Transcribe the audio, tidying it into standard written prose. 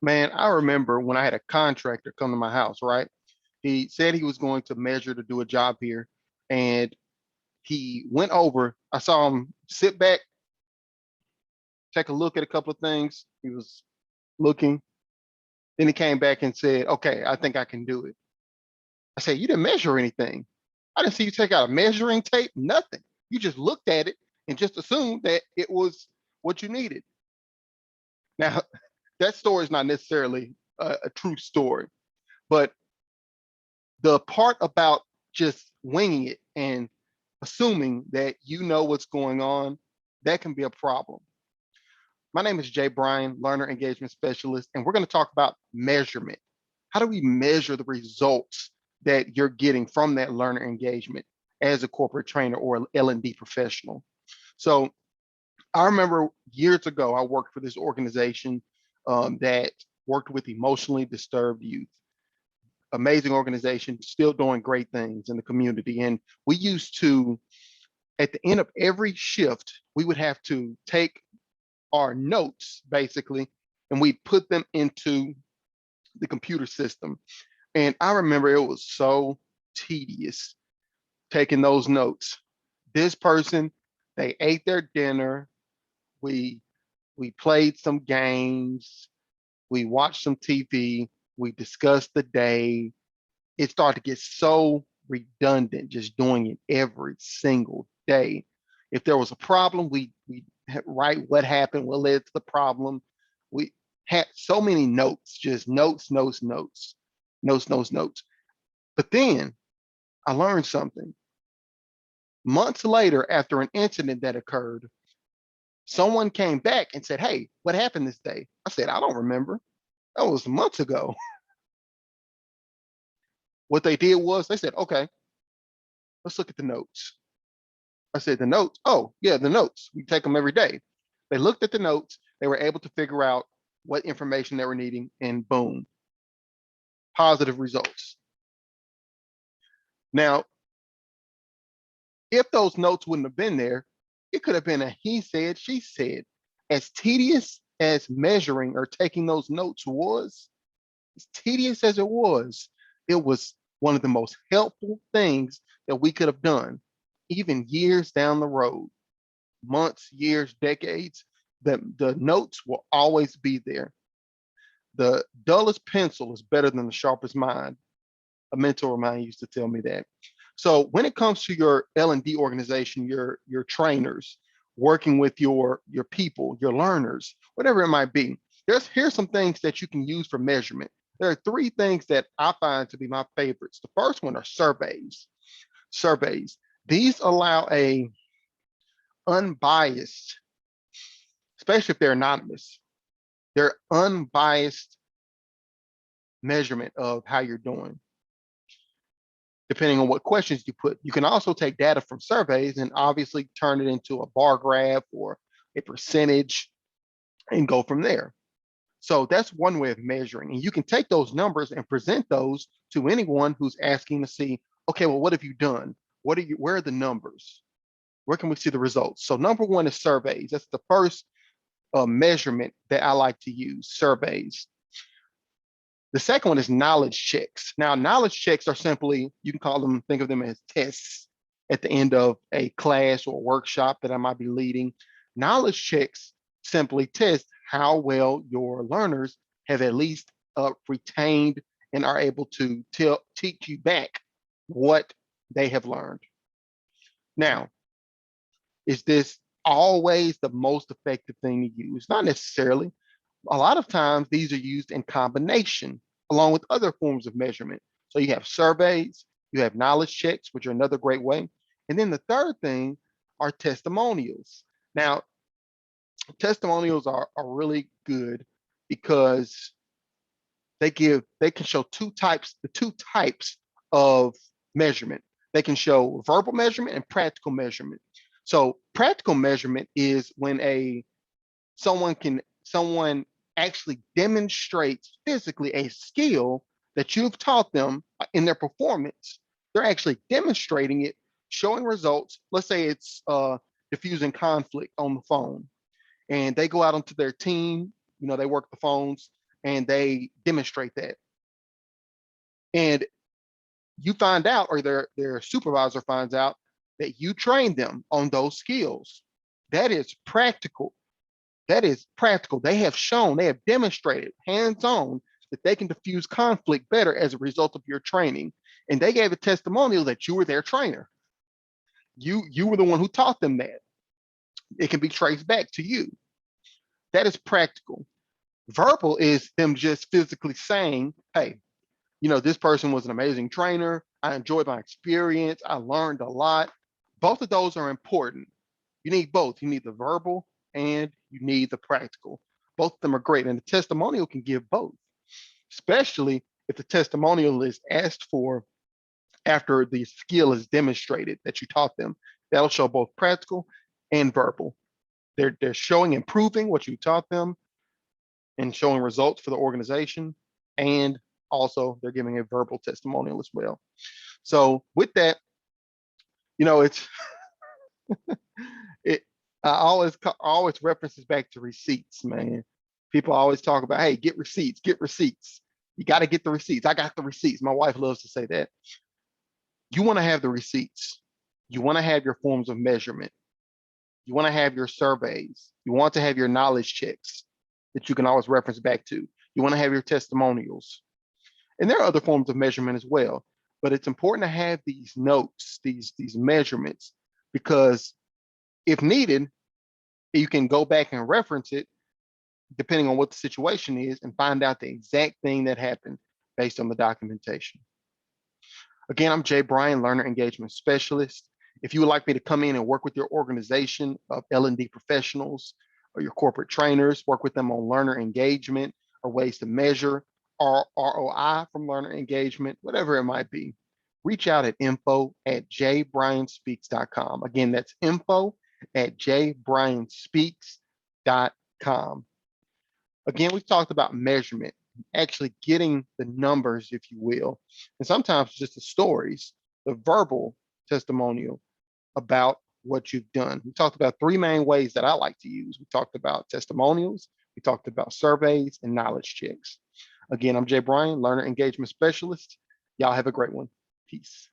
Man, I remember when I had a contractor come to my house, right? He said he was going to measure to do a job here, and he went over. I saw him sit back, take a look at a couple of things. He was looking. Then he came back and said, "Okay, I think I can do it." I said, "You didn't measure anything. I didn't see you take out a measuring tape, nothing. You just looked at it and just assumed that it was what you needed." Now, that story is not necessarily a true story, but the part about just winging it and assuming that you know what's going on, that can be a problem. My name is Jay Bryan, Learner Engagement Specialist, and we're going to talk about measurement. How do we measure the results that you're getting from that learner engagement as a corporate trainer or an L&D professional? So I remember years ago, I worked for this organization that worked with emotionally disturbed youth. Amazing organization, still doing great things in the community. And we used to, at the end of every shift, we would have to take our notes basically and we put them into the computer system. And I remember it was so tedious taking those notes. This person, they ate their dinner. We we played some games. We watched some TV. We discussed the day. It started to get so redundant just doing it every single day. If there was a problem, we write what happened, what led to the problem. We had so many notes, just notes, notes, notes, notes, notes, notes. But then I learned something. Months later, after an incident that occurred, someone came back and said, "Hey, what happened this day?" I said, "I don't remember. That was months ago." What they did was they said, "Okay, let's look at the notes." I said, "The notes? Oh, yeah, the notes. We take them every day." They looked at the notes. They were able to figure out what information they were needing, and boom, positive results. Now, if those notes wouldn't have been there, it could have been a he said, she said. As tedious as measuring or taking those notes was, as tedious as it was one of the most helpful things that we could have done, even years down the road, months, years, decades. The notes will always be there. The dullest pencil is better than the sharpest mind. A mentor of mine used to tell me that. So when it comes to your L&D organization, your trainers, working with your people, your learners, whatever it might be, here's some things that you can use for measurement. There are three things that I find to be my favorites. The first one are surveys. Surveys. These allow a unbiased, especially if they're anonymous, they're unbiased measurement of how you're doing, depending on what questions you put. You can also take data from surveys and obviously turn it into a bar graph or a percentage and go from there. So that's one way of measuring. And you can take those numbers and present those to anyone who's asking to see, okay, well, what have you done? Where are the numbers? Where can we see the results? So number one is surveys. That's the first measurement that I like to use, surveys. The second one is knowledge checks. Now, knowledge checks are simply, you can call them, think of them as tests at the end of a class or workshop that I might be leading. Knowledge checks simply test how well your learners have at least retained and are able to teach you back what they have learned. Now, is this always the most effective thing to use? Not necessarily. A lot of times these are used in combination along with other forms of measurement. So you have surveys, you have knowledge checks, which are another great way. And then the third thing are testimonials. Now, testimonials are really good because they can show the two types of measurement. They can show verbal measurement and practical measurement. So practical measurement is when someone actually demonstrates physically a skill that you've taught them in their performance. They're actually demonstrating it, showing results. Let's say it's diffusing conflict on the phone, and they go out onto their team. They work the phones. and they demonstrate that. And you find out, or their supervisor finds out, that you trained them on those skills. That is practical. That is practical. They have shown, they have demonstrated hands-on that they can diffuse conflict better as a result of your training. And they gave a testimonial that you were their trainer. You were the one who taught them that. It can be traced back to you. That is practical. Verbal is them just physically saying, hey, this person was an amazing trainer. I enjoyed my experience. I learned a lot. Both of those are important. You need both. You need the verbal and you need the practical. Both of them are great. And the testimonial can give both, especially if the testimonial is asked for after the skill is demonstrated that you taught them. That'll show both practical and verbal. They're showing improving what you taught them and showing results for the organization. And also they're giving a verbal testimonial as well. So with that, it's it always references back to receipts, man. People always talk about, hey, get receipts. You got to get the receipts. I got the receipts. My wife loves to say that. You want to have the receipts. You want to have your forms of measurement. You want to have your surveys. You want to have your knowledge checks that you can always reference back to. You want to have your testimonials. And there are other forms of measurement as well, but it's important to have these notes, these measurements, because if needed, you can go back and reference it depending on what the situation is and find out the exact thing that happened based on the documentation. Again, I'm Jay Bryan, Learner Engagement Specialist. If you would like me to come in and work with your organization of L&D professionals or your corporate trainers, work with them on learner engagement or ways to measure ROI from learner engagement, whatever it might be, reach out at info@jbryanspeaks.com. Again, that's info@jbryanspeaks.com. Again, we've talked about measurement, actually getting the numbers, if you will, and sometimes just the stories, the verbal testimonial about what you've done. We talked about three main ways that I like to use. We talked about testimonials, we talked about surveys, and knowledge checks. Again, I'm Jay Bryan, Learner Engagement Specialist. Y'all have a great one. Peace.